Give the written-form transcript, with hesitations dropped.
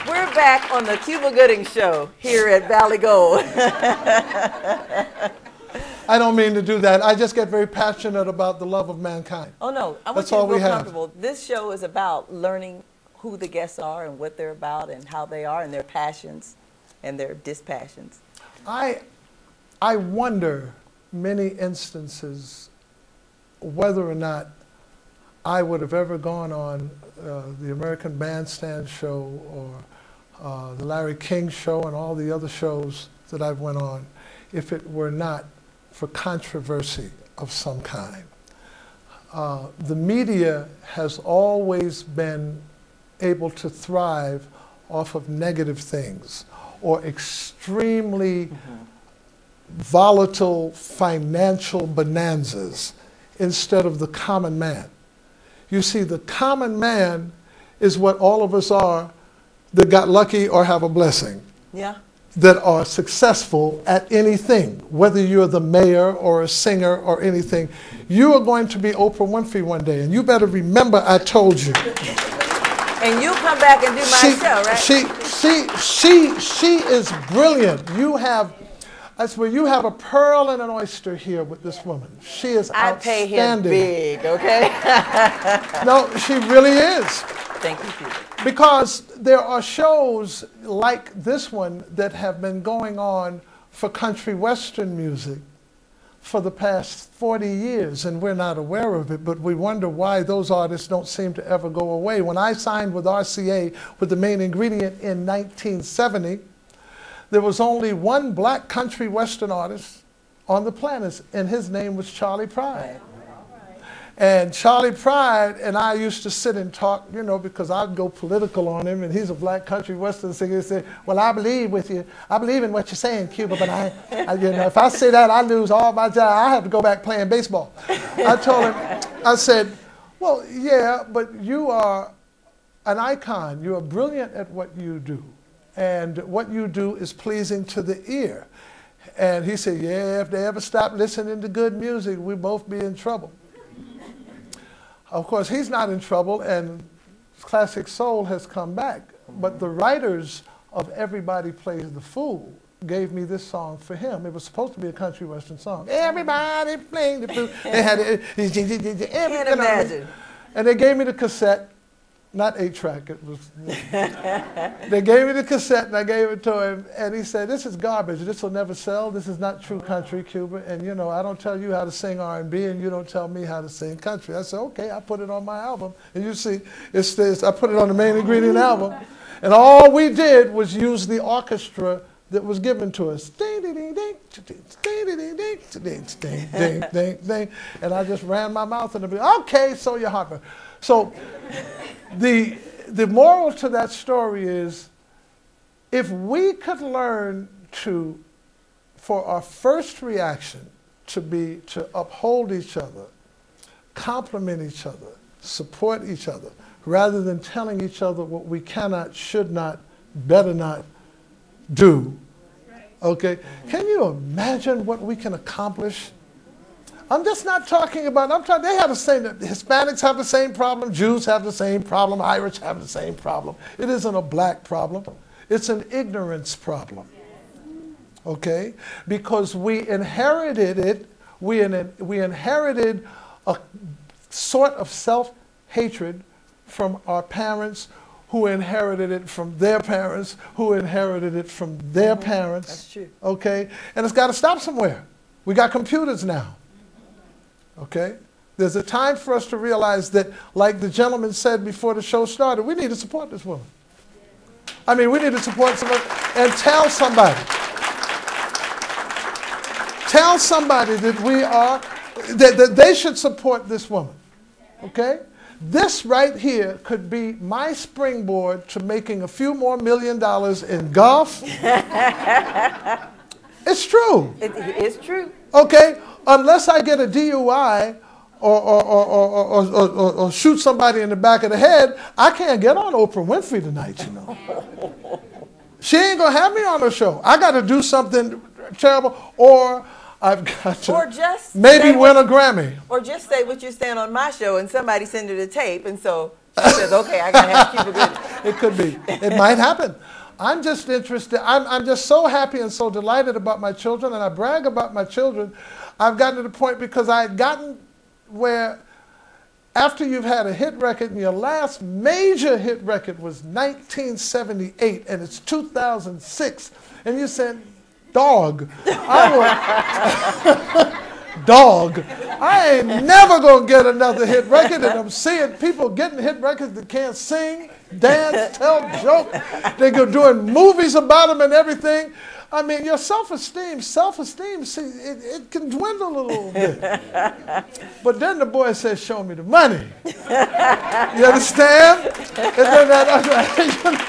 We're back on the Cuba Gooding Show here at Valley Gold. I don't mean to do that. I just get very passionate about the love of mankind. Oh, no. I want That's you to all we feel have. comfortable. This show is about learning who the guests are and what they're about and how they are and their passions and their dispassions. I wonder many instances whether or not I would have ever gone on the American Bandstand show or the Larry King show and all the other shows that I've went on if it were not for controversy of some kind. The media has always been able to thrive off of negative things or extremely volatile financial bonanzas instead of the common man. You see, the common man is what all of us are that got lucky or have a blessing. Yeah. That are successful at anything, whether you're the mayor or a singer or anything. You are going to be Oprah Winfrey one day, and you better remember I told you. And you come back and do my show, right? She is brilliant. You have, that's where you have a pearl and an oyster here with this woman. She is outstanding. I pay him big, okay? No, she really is. Thank you, Peter. Because there are shows like this one that have been going on for country western music for the past 40 years, and we're not aware of it, but we wonder why those artists don't seem to ever go away. When I signed with RCA with the Main Ingredient in 1970, there was only one black country western artist on the planet, and his name was Charlie Pride. And Charlie Pride and I used to sit and talk, you know, because I'd go political on him, and he's a black country western singer. He said, well, I believe with you. I believe in what you're saying, Cuba, but you know, if I say that, I lose all my job. I have to go back playing baseball. I told him, I said, well, yeah, but you are an icon. You are brilliant at what you do. And what you do is pleasing to the ear. And he said, yeah, if they ever stop listening to good music, we'll both be in trouble. Of course, he's not in trouble, and classic soul has come back. But the writers of Everybody Plays the Fool gave me this song for him. It was supposed to be a country western song. Everybody playing the fool. They had it. Can't imagine. And they gave me the cassette, not 8-track. It was. They gave me the cassette, and I gave it to him, and he said, "This is garbage. This will never sell. This is not true country, Cuba. And you know, I don't tell you how to sing R&B, and you don't tell me how to sing country." I said, "Okay." I put it on my album, and you see, it's this. I put it on the Main Ingredient album, and all we did was use the orchestra that was given to us. Ding, ding, ding, ding, ding, ding, ding, ding, ding, ding, ding, and I just ran my mouth in the beginning. Okay, so you're Harper. So the moral to that story is, if we could learn for our first reaction to be to uphold each other, compliment each other, support each other, rather than telling each other what we cannot, should not, better not do, okay? Can you imagine what we can accomplish? I'm just not talking about, they have the same, Hispanics have the same problem, Jews have the same problem, Irish have the same problem. It isn't a black problem, it's an ignorance problem, okay? Because we inherited it, we inherited a sort of self-hatred from our parents, who inherited it from their parents, who inherited it from their parents. That's true. Okay? And it's got to stop somewhere. We got computers now. Okay? There's a time for us to realize that, like the gentleman said before the show started, we need to support this woman. I mean, we need to support someone and tell somebody. Tell somebody that we are, that they should support this woman. Okay? This right here could be my springboard to making a few more $1 million in golf. It's true. It's true. Okay? Unless I get a DUI or shoot somebody in the back of the head, I can't get on Oprah Winfrey tonight, you know. She ain't going to have me on her show. I got to do something terrible, or I've got to maybe win a Grammy. Or just say what you're saying on my show, and somebody send her the tape, and so He says, okay, I got to have Cuba Gooding. It could be. It might happen. I'm just interested. I'm just so happy and so delighted about my children, and I brag about my children. I've gotten to the point because I had gotten where after you've had a hit record, and your last major hit record was 1978, and it's 2006, and you said, dog, dog, I ain't never going to get another hit record, and I'm seeing people getting hit records that can't sing, dance, tell jokes. They're doing movies about them and everything. I mean, your self-esteem, see, it can dwindle a little bit. But then the boy says, show me the money. You understand? And then that, you know,